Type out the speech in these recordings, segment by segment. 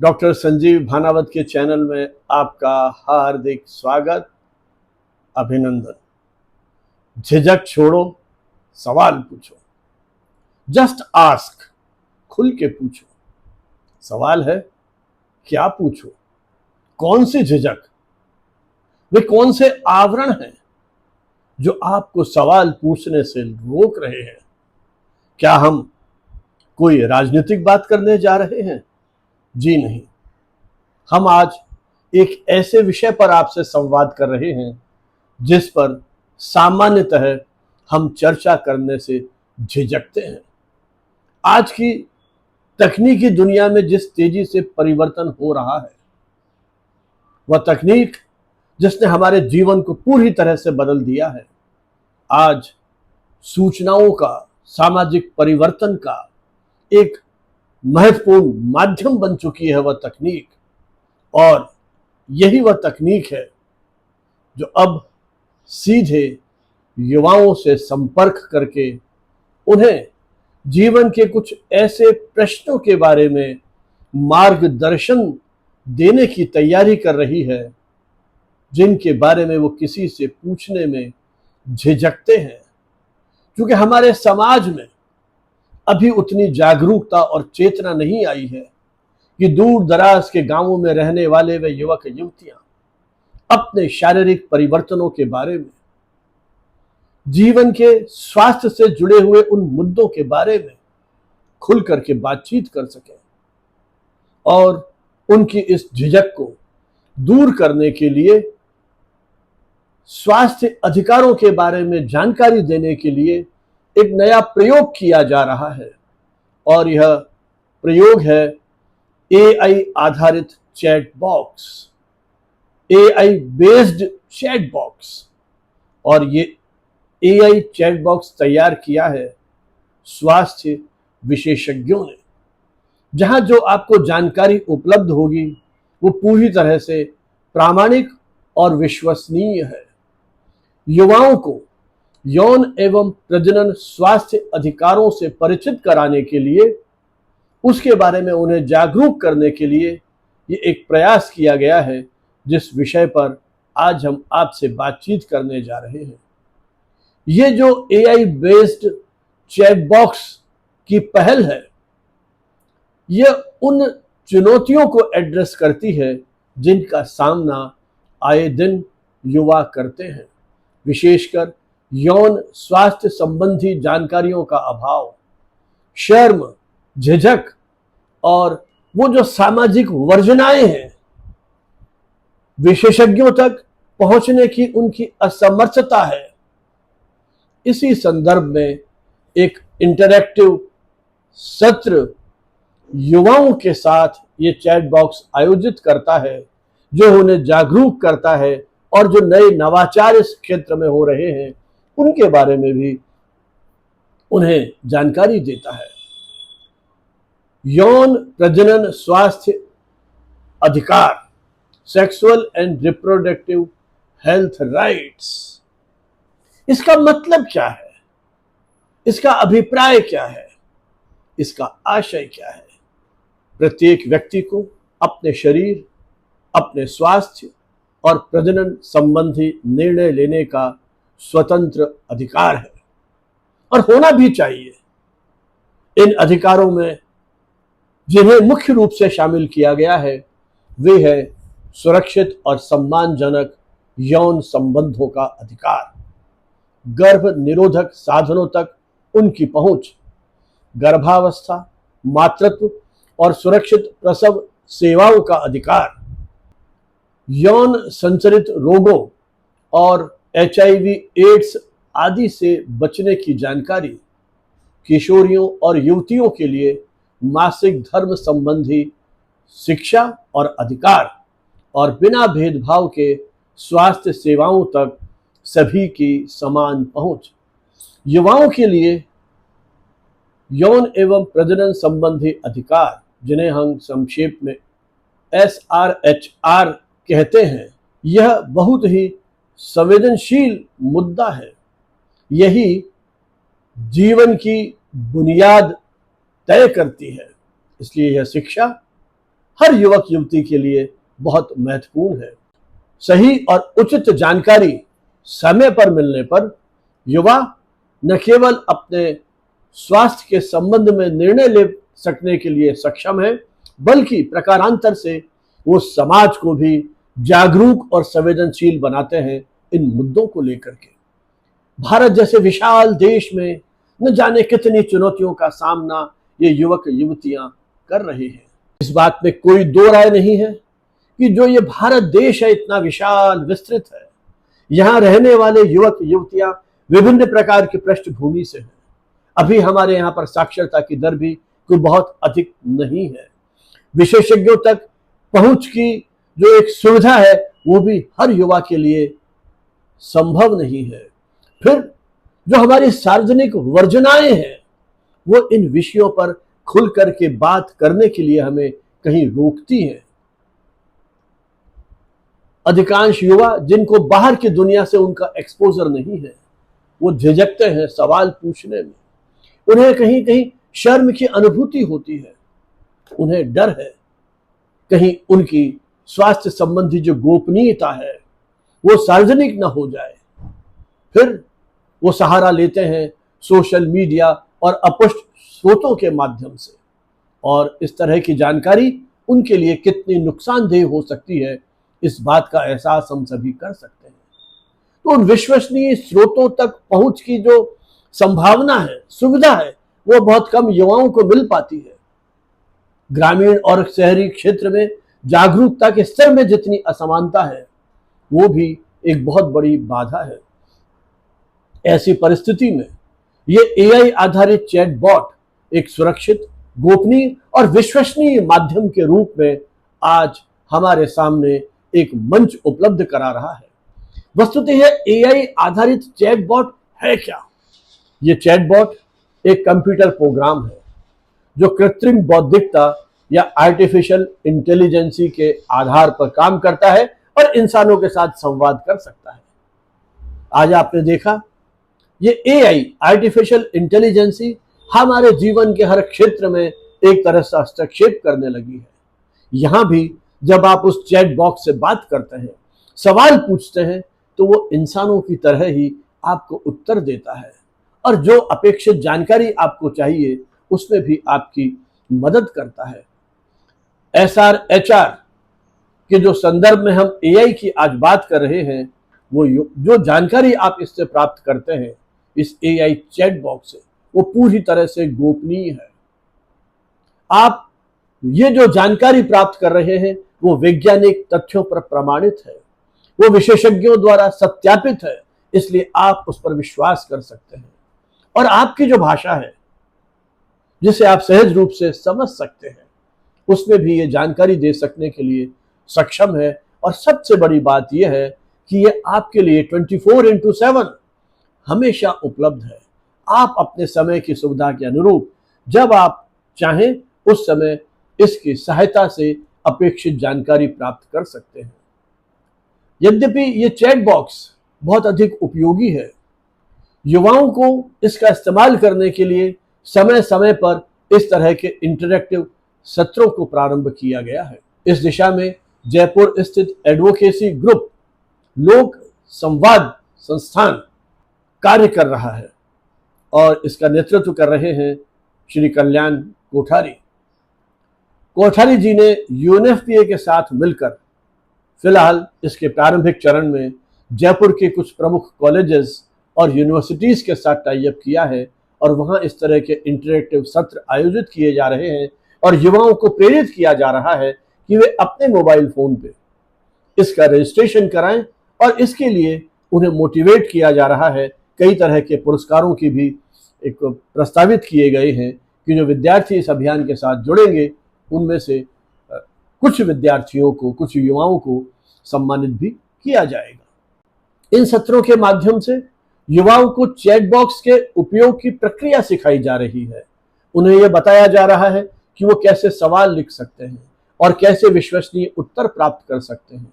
Doctor Sanjeev Bhanawat के channel में आपका हार्दिक स्वागत, अभिनंदन। झिझक छोड़ो, सवाल पूछो। जस्ट आस्क, खुल के पूछो। सवाल है, क्या पूछो? कौन सी झिझक? वे कौन से आवरण हैं जो आपको सवाल पूछने से रोक रहे हैं? क्या हम कोई राजनीतिक बात करने जा रहे हैं? जी नहीं। हम आज एक ऐसे विषय पर आपसे संवाद कर रहे हैं जिस पर सामान्यतः हम चर्चा करने से झिझकते हैं। आज की तकनीकी दुनिया में जिस तेजी से परिवर्तन हो रहा है, वह तकनीक जिसने हमारे जीवन को पूरी तरह से बदल दिया है, आज सूचनाओं का, सामाजिक परिवर्तन का एक महत्वपूर्ण माध्यम बन चुकी है वह तकनीक। और यही वह तकनीक है जो अब सीधे युवाओं से संपर्क करके उन्हें जीवन के कुछ ऐसे प्रश्नों के बारे में मार्गदर्शन देने की तैयारी कर रही है जिनके बारे में वो किसी से पूछने में झिझकते हैं, क्योंकि हमारे समाज में अभी उतनी जागरूकता और चेतना नहीं आई है कि दूर दराज के गांवों में रहने वाले वे युवक युवतियां अपने शारीरिक परिवर्तनों के बारे में, जीवन के स्वास्थ्य से जुड़े हुए उन मुद्दों के बारे में खुल करके बातचीत कर सकें और उनकी इस झिझक को दूर करने के लिए स्वास्थ्य अधिकारों के बारे में जानकारी देने के लिए एक नया प्रयोग किया जा रहा है। और यह प्रयोग है एआई आधारित chat box, AI based chat box. और ये एआई चैट बॉक्स तैयार किया है स्वास्थ्य विशेषज्ञों ने, जहां जो आपको जानकारी उपलब्ध होगी वो पूरी तरह से प्रामाणिक और विश्वसनीय है। युवाओं को यौन एवं प्रजनन स्वास्थ्य अधिकारों से परिचित कराने के लिए, उसके बारे में उन्हें जागरूक करने के लिए ये एक प्रयास किया गया है जिस विषय पर आज हम आपसे बातचीत करने जा रहे हैं। ये जो एआई बेस्ड चैट बॉक्स की पहल है, यह उन चुनौतियों को एड्रेस करती है जिनका सामना आए दिन युवा करते हैं, विशेषकर यौन स्वास्थ्य संबंधी जानकारियों का अभाव, शर्म, झिझक और वो जो सामाजिक वर्जनाएं हैं, विशेषज्ञों तक पहुंचने की उनकी असमर्थता है। इसी संदर्भ में एक इंटरैक्टिव सत्र युवाओं के साथ ये चैट बॉक्स आयोजित करता है, जो उन्हें जागरूक करता है और जो नए नवाचार इस क्षेत्र में हो रहे हैं उनके बारे में भी उन्हें जानकारी देता है। यौन प्रजनन स्वास्थ्य अधिकार, sexual and reproductive health rights, इसका मतलब क्या है? इसका अभिप्राय क्या है? इसका आशय क्या है? प्रत्येक व्यक्ति को अपने शरीर, अपने स्वास्थ्य और प्रजनन संबंधी निर्णय लेने का स्वतंत्र अधिकार है और होना भी चाहिए। इन अधिकारों में जिन्हें मुख्य रूप से शामिल किया गया है वे है सुरक्षित और सम्मानजनक यौन संबंधों का अधिकार, गर्भ निरोधक साधनों तक उनकी पहुंच, गर्भावस्था, मातृत्व और सुरक्षित प्रसव सेवाओं का अधिकार, यौन संचरित रोगों और एचआईवी एड्स आदि से बचने की जानकारी, किशोरियों और युवतियों के लिए मासिक धर्म संबंधी शिक्षा और अधिकार, और बिना भेदभाव के स्वास्थ्य सेवाओं तक सभी की समान पहुंच। युवाओं के लिए यौन एवं प्रजनन संबंधी अधिकार, जिन्हें हम संक्षेप में SRHR कहते हैं, यह बहुत ही संवेदनशील मुद्दा है। यही जीवन की बुनियाद तय करती है। इसलिए यह शिक्षा हर युवक युवती के लिए बहुत महत्वपूर्ण है। सही और उचित जानकारी समय पर मिलने पर युवा न केवल अपने स्वास्थ्य के संबंध में निर्णय ले सकने के लिए सक्षम है, बल्कि प्रकारांतर से वो समाज को भी जागरूक और संवेदनशील बनाते हैं इन मुद्दों को लेकर के। भारत जैसे विशाल देश में न जाने कितनी चुनौतियों का सामना ये युवक युवतियां कर रहे हैं। इस बात में कोई दो राय नहीं है कि जो ये भारत देश है इतना विशाल विस्तृत है, यहाँ रहने वाले युवक युवतियां विभिन्न प्रकार की पृष्ठभूमि से हैं। अभी हमारे यहाँ पर साक्षरता की दर भी कोई बहुत अधिक नहीं है। विशेषज्ञों तक पहुंच की जो एक सुविधा है वो भी हर युवा के लिए संभव नहीं है। फिर जो हमारी सार्वजनिक वर्जनाएं हैं वो इन विषयों पर खुल करके बात करने के लिए हमें कहीं रोकती हैं। अधिकांश युवा जिनको बाहर की दुनिया से उनका एक्सपोजर नहीं है वो झिझकते हैं सवाल पूछने में। उन्हें कहीं कहीं शर्म की अनुभूति होती है। उन्हें डर है कहीं उनकी स्वास्थ्य संबंधी जो गोपनीयता है वो सार्वजनिक न हो जाए। फिर वो सहारा लेते हैं सोशल मीडिया और अपुष्ट स्रोतों के माध्यम से, और इस तरह की जानकारी उनके लिए कितनी नुकसानदेह हो सकती है इस बात का एहसास हम सभी कर सकते हैं। तो उन विश्वसनीय स्रोतों तक पहुंच की जो संभावना है, सुविधा है, वो बहुत कम युवाओं को मिल पाती है। ग्रामीण और शहरी क्षेत्र में जागरूकता के स्तर में जितनी असमानता है वो भी एक बहुत बड़ी बाधा है। ऐसी परिस्थिति में ये एआई आधारित चैटबॉट एक सुरक्षित, गोपनीय और विश्वसनीय माध्यम के रूप में आज हमारे सामने एक मंच उपलब्ध करा रहा है। वस्तुतः यह एआई आधारित चैटबॉट है क्या? ये चैटबॉट एक कंप्यूटर प्रोग्राम है जो कृत्रिम बौद्धिकता या आर्टिफिशियल इंटेलिजेंसी के आधार पर काम करता है और इंसानों के साथ संवाद कर सकता है। आज आपने देखा ये एआई आर्टिफिशियल इंटेलिजेंसी हमारे जीवन के हर क्षेत्र में एक तरह से हस्तक्षेप करने लगी है। यहां भी जब आप उस चैट बॉक्स से बात करते हैं, सवाल पूछते हैं, तो वो इंसानों की तरह ही आपको उत्तर देता है और जो अपेक्षित जानकारी आपको चाहिए उसमें भी आपकी मदद करता है। SRHR के जो संदर्भ में हम एआई की आज बात कर रहे हैं, वो जो जानकारी आप इससे प्राप्त करते हैं इस एआई चैट बॉक्स से, वो पूरी तरह से गोपनीय है। आप ये जो जानकारी प्राप्त कर रहे हैं वो वैज्ञानिक तथ्यों पर प्रमाणित है, वो विशेषज्ञों द्वारा सत्यापित है, इसलिए आप उस पर विश्वास कर सकते हैं। और आपकी जो भाषा है जिसे आप सहज रूप से समझ सकते हैं उसमें भी ये जानकारी दे सकने के लिए सक्षम है। और सबसे बड़ी बात यह है कि ये आपके लिए 24/7 हमेशा उपलब्ध है। आप अपने समय की सुविधा के अनुरूप जब आप चाहें उस समय इसकी सहायता से अपेक्षित जानकारी प्राप्त कर सकते हैं। यद्यपि ये चैट बॉक्स बहुत अधिक उपयोगी है, युवाओं को इसका इस्तेमाल करने के लिए समय समय पर इस तरह के इंटरैक्टिव सत्रों को प्रारंभ किया गया है। इस दिशा में जयपुर स्थित एडवोकेसी ग्रुप लोक संवाद संस्थान कार्य कर रहा है और इसका नेतृत्व कर रहे हैं श्री कल्याण कोठारी। कोठारी जी ने यूएनएफपीए के साथ मिलकर फिलहाल इसके प्रारंभिक चरण में जयपुर के कुछ प्रमुख कॉलेजेस और यूनिवर्सिटीज के साथ टाई अप किया है और वहां इस तरह के इंटरैक्टिव सत्र आयोजित किए जा रहे हैं और युवाओं को प्रेरित किया जा रहा है कि वे अपने मोबाइल फोन पे इसका रजिस्ट्रेशन कराएं और इसके लिए उन्हें मोटिवेट किया जा रहा है। कई तरह के पुरस्कारों की भी एक प्रस्तावित किए गए हैं कि जो विद्यार्थी इस अभियान के साथ जुड़ेंगे उनमें से कुछ विद्यार्थियों को, कुछ युवाओं को सम्मानित भी किया जाएगा। इन सत्रों के माध्यम से युवाओं को चैट बॉक्स के उपयोग की प्रक्रिया सिखाई जा रही है। उन्हें यह बताया जा रहा है कि वो कैसे सवाल लिख सकते हैं और कैसे विश्वसनीय उत्तर प्राप्त कर सकते हैं,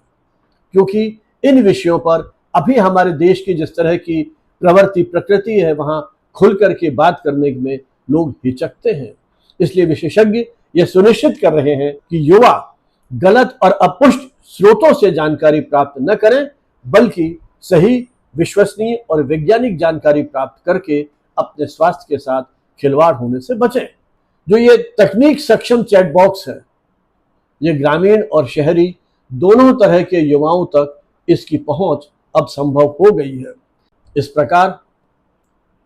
क्योंकि इन विषयों पर अभी हमारे देश की जिस तरह की प्रवृत्ति प्रकृति है वहां खुल करके बात करने में लोग हिचकते हैं। इसलिए विशेषज्ञ ये सुनिश्चित कर रहे हैं कि युवा गलत और अपुष्ट स्रोतों से जानकारी प्राप्त न करें, बल्कि सही, विश्वसनीय और वैज्ञानिक जानकारी प्राप्त करके अपने स्वास्थ्य के साथ खिलवाड़ होने से बचें। जो ये तकनीक सक्षम चैट बॉक्स है, ये ग्रामीण और शहरी दोनों तरह के युवाओं तक इसकी पहुंच अब संभव हो गई है। इस प्रकार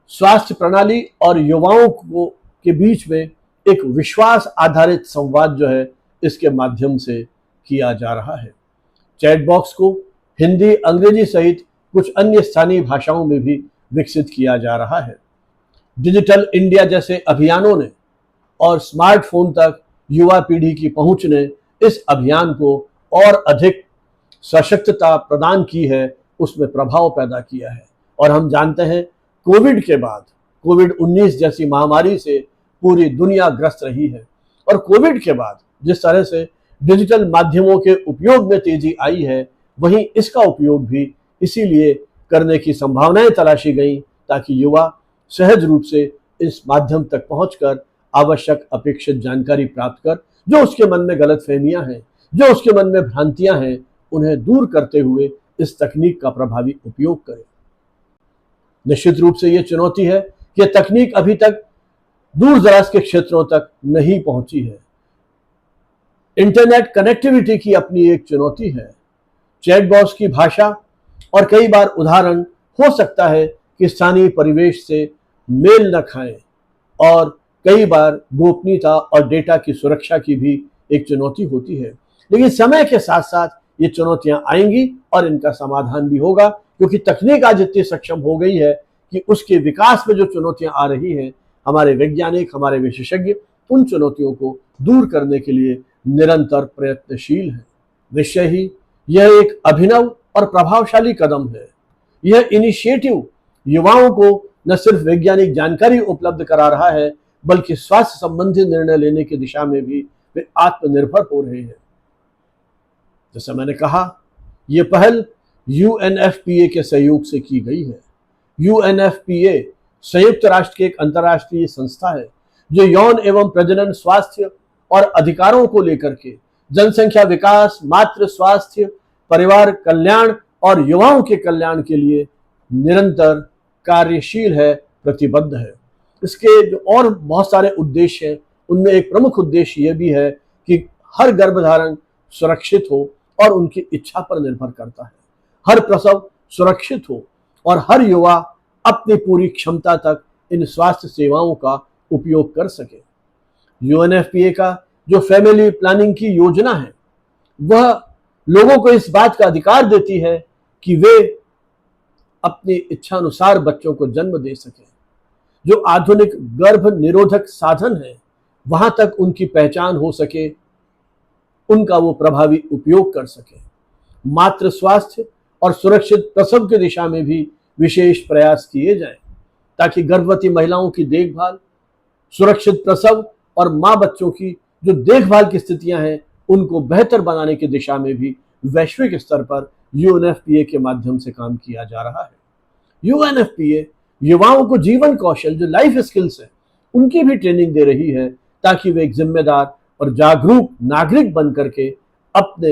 स्वास्थ्य प्रणाली और युवाओं को के बीच में एक विश्वास आधारित संवाद जो है इसके माध्यम से किया जा रहा है। चैट बॉक्स को हिंदी, अंग्रेजी सहित कुछ अन्य स्थानीय भाषाओं में भी विकसित किया जा रहा है। डिजिटल इंडिया जैसे अभियानों ने और स्मार्टफोन तक युवा पीढ़ी की पहुंच ने इस अभियान को और अधिक सशक्तता प्रदान की है, उसमें प्रभाव पैदा किया है। और हम जानते हैं कोविड के बाद, कोविड-19 जैसी महामारी से पूरी दुनिया ग्रस्त रही है, और कोविड के बाद जिस तरह से डिजिटल माध्यमों के उपयोग में तेजी आई है, वहीं इसका उपयोग भी इसीलिए करने की संभावनाएं तलाशी गई ताकि युवा सहज रूप से इस माध्यम तक पहुंचकर आवश्यक अपेक्षित जानकारी प्राप्त कर, जो उसके मन में गलतफहमियां हैं, जो उसके मन में भ्रांतियां हैं, उन्हें दूर करते हुए इस तकनीक का प्रभावी उपयोग करें। निश्चित रूप से यह चुनौती है कि यह तकनीक अभी तक दूर दराज के क्षेत्रों तक नहीं पहुंची है। इंटरनेट कनेक्टिविटी की अपनी एक चुनौती है। चैट बॉक्स की भाषा और कई बार उदाहरण हो सकता है कि स्थानीय परिवेश से मेल न खाएं, और कई बार गोपनीयता और डेटा की सुरक्षा की भी एक चुनौती होती है। लेकिन समय के साथ साथ ये चुनौतियां आएंगी और इनका समाधान भी होगा, क्योंकि तकनीक आज इतनी सक्षम हो गई है कि उसके विकास में जो चुनौतियां आ रही हैं, हमारे वैज्ञानिक, हमारे विशेषज्ञ उन चुनौतियों को दूर करने के लिए निरंतर प्रयत्नशील हैं। निश्चय ही यह एक अभिनव और प्रभावशाली कदम है। यह इनिशिएटिव युवाओं को न सिर्फ वैज्ञानिक जानकारी उपलब्ध करा रहा है, बल्कि स्वास्थ्य संबंधी निर्णय लेने की दिशा में भी वे आत्मनिर्भर हो रहे हैं। जैसा मैंने कहा, यह पहल यूएनएफपीए के सहयोग से की गई है। यूएनएफपीए संयुक्त राष्ट्र की एक अंतर्राष्ट्रीय संस्था है जो यौन एवं प्रजनन स्वास्थ्य और अधिकारों को लेकर के जनसंख्या विकास, मातृ स्वास्थ्य, परिवार कल्याण और युवाओं के कल्याण के लिए निरंतर कार्यशील है, प्रतिबद्ध है। इसके जो और बहुत सारे उद्देश्य हैं, उनमें एक प्रमुख उद्देश्य यह भी है कि हर गर्भधारण सुरक्षित हो और उनकी इच्छा पर निर्भर करता है। हर प्रसव सुरक्षित हो और हर युवा अपनी पूरी क्षमता तक इन स्वास्थ्य सेवाओं का उपयोग कर सके। यूएनएफपीए का जो फैमिली प्लानिंग की योजना है, वह लोगों को इस बात का अधिकार देती है कि वे अपनी इच्छा अनुसार बच्चों को जन्म दे सकें। जो आधुनिक गर्भ निरोधक साधन है, वहां तक उनकी पहचान हो सके, उनका वो प्रभावी उपयोग कर सके। मातृ स्वास्थ्य और सुरक्षित प्रसव की दिशा में भी विशेष प्रयास किए जाएं, ताकि गर्भवती महिलाओं की देखभाल, सुरक्षित प्रसव और मां बच्चों की जो देखभाल की स्थितियां हैं, उनको बेहतर बनाने की दिशा में भी वैश्विक स्तर पर यूएनएफपीए के माध्यम से काम किया जा रहा है। यूएनएफपीए युवाओं को जीवन कौशल, जो लाइफ स्किल्स है, उनकी भी ट्रेनिंग दे रही है, ताकि वे एक जिम्मेदार और जागरूक नागरिक बन करके अपने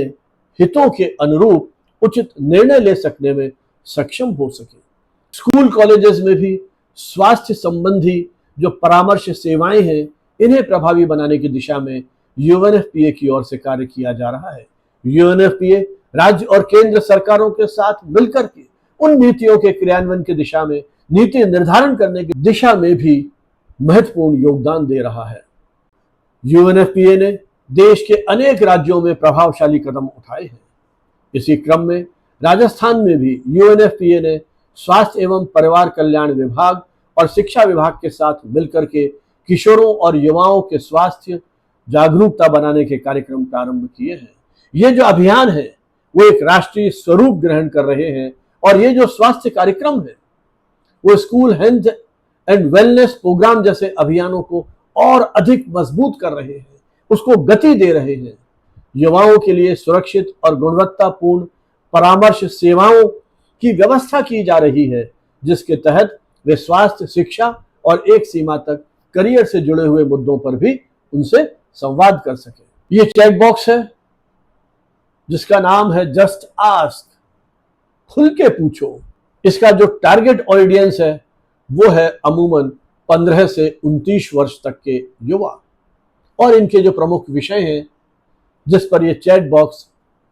हितों के अनुरूप उचित निर्णय ले सकने में सक्षम हो सके। स्कूल कॉलेजेस में भी स्वास्थ्य संबंधी जो परामर्श सेवाएं हैं, इन्हें प्रभावी बनाने की दिशा में यूएनएफपीए की ओर से कार्य किया जा रहा है। यूएनएफपीए राज्य और केंद्र सरकारों के साथ मिलकर के उन नीतियों के क्रियान्वयन की दिशा में, नीति निर्धारण करने की दिशा में भी महत्वपूर्ण योगदान दे रहा है। यूएनएफपीए ने देश के अनेक राज्यों में प्रभावशाली कदम उठाए हैं। इसी क्रम में राजस्थान में भी यूएनएफपीए ने स्वास्थ्य एवं परिवार कल्याण विभाग और शिक्षा विभाग के साथ मिलकर के किशोरों और युवाओं के स्वास्थ्य जागरूकता बनाने के कार्यक्रम प्रारंभ किए हैं। ये जो अभियान है, वो एक राष्ट्रीय स्वरूप ग्रहण कर रहे हैं, और ये जो स्वास्थ्य कार्यक्रम है, वो school health and wellness program जैसे अभियानों को और अधिक मजबूत कर रहे हैं, उसको गति दे रहे हैं। युवाओं के लिए सुरक्षित और गुणवत्तापूर्ण परामर्श सेवाओं की व्यवस्था की जा रही है, जिसके तहत वे स्वास्थ्य, शिक्षा और एक सीमा तक करियर से जुड़े हुए मुद्दों पर भी उनसे संवाद कर सके। ये चैट बॉक्स है, जिसका नाम है जस्ट आस्क, खुल के पूछो। इसका जो टारगेट ऑडियंस है वो है अमूमन 15 से 29 वर्ष तक के युवा। और इनके जो प्रमुख विषय हैं जिस पर ये चैट बॉक्स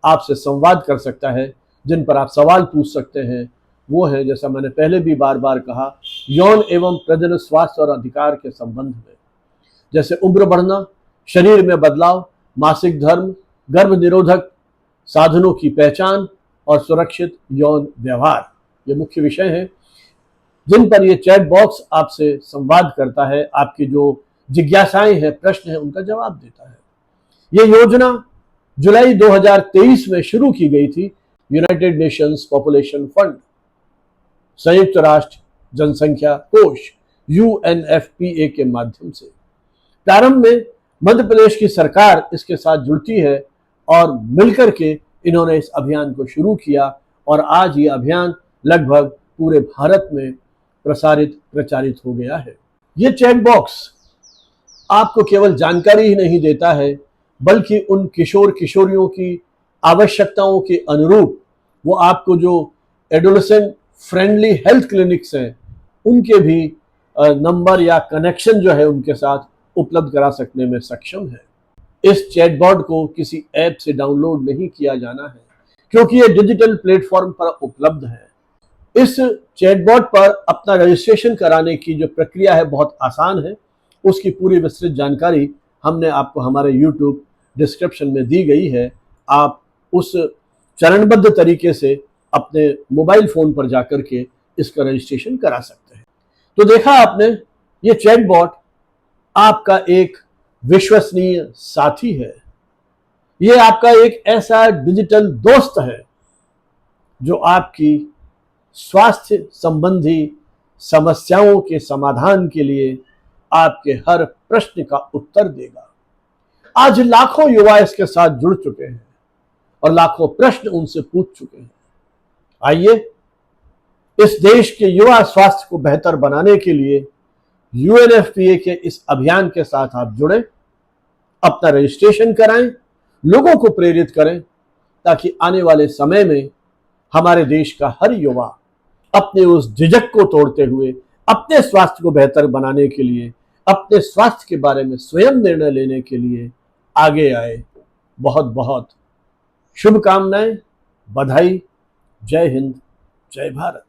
आपसे संवाद कर सकता है, जिन पर आप सवाल पूछ सकते हैं, वो है, जैसा मैंने पहले भी बार बार कहा, यौन एवं प्रजनन स्वास्थ्य और अधिकार के संबंध में, जैसे उम्र बढ़ना, शरीर में बदलाव, मासिक धर्म, गर्भ निरोधक साधनों की पहचान और सुरक्षित यौन व्यवहार। ये मुख्य विषय हैं जिन पर यह चैट बॉक्स आपसे संवाद करता है, आपकी जो जिज्ञासाएं हैं, प्रश्न हैं, उनका जवाब देता है। ये योजना जुलाई 2023 में शुरू की गई थी यूनाइटेड नेशंस पॉपुलेशन फंड, संयुक्त राष्ट्र जनसंख्या कोष UNFPA के माध्यम से। प्रारंभ में मध्य प्रदेश की सरकार इसके साथ जुड़ती है और मिलकर के इन्होंने इस अभियान को शुरू किया और आज ये अभियान लगभग पूरे भारत में प्रचारित हो गया है। ये चैट बॉक्स आपको केवल जानकारी ही नहीं देता है, बल्कि उन किशोर किशोरियों की आवश्यकताओं के अनुरूप वो आपको जो एडोलेसेंट फ्रेंडली हेल्थ क्लिनिक्स हैं उनके भी नंबर या कनेक्शन जो है उनके साथ उपलब्ध करा सकने में सक्षम है। इस चैटबॉट को किसी ऐप से डाउनलोड नहीं किया जाना है, क्योंकि ये डिजिटल प्लेटफॉर्म पर उपलब्ध है। इस चैटबॉट पर अपना रजिस्ट्रेशन कराने की जो प्रक्रिया है बहुत आसान है। उसकी पूरी विस्तृत जानकारी हमने आपको हमारे YouTube डिस्क्रिप्शन में दी गई है। आप उस चरणबद्ध तरीके से अपने मोबाइल फोन पर जाकर के इसका रजिस्ट्रेशन करा सकते हैं। तो देखा आपने, ये चैटबॉट आपका एक विश्वसनीय साथी है। ये आपका एक ऐसा डिजिटल दोस्त है जो आपकी स्वास्थ्य संबंधी समस्याओं के समाधान के लिए आपके हर प्रश्न का उत्तर देगा। आज लाखों युवा इसके साथ जुड़ चुके हैं और लाखों प्रश्न उनसे पूछ चुके हैं। आइए इस देश के युवा स्वास्थ्य को बेहतर बनाने के लिए UNFPA के इस अभियान के साथ आप जुड़े, अपना रजिस्ट्रेशन कराएं, लोगों को प्रेरित करें, ताकि आने वाले समय में हमारे देश का हर युवा अपने उस झिझक को तोड़ते हुए अपने स्वास्थ्य को बेहतर बनाने के लिए, अपने स्वास्थ्य के बारे में स्वयं निर्णय लेने के लिए आगे आए। बहुत बहुत शुभकामनाएं, बधाई। जय हिंद, जय भारत।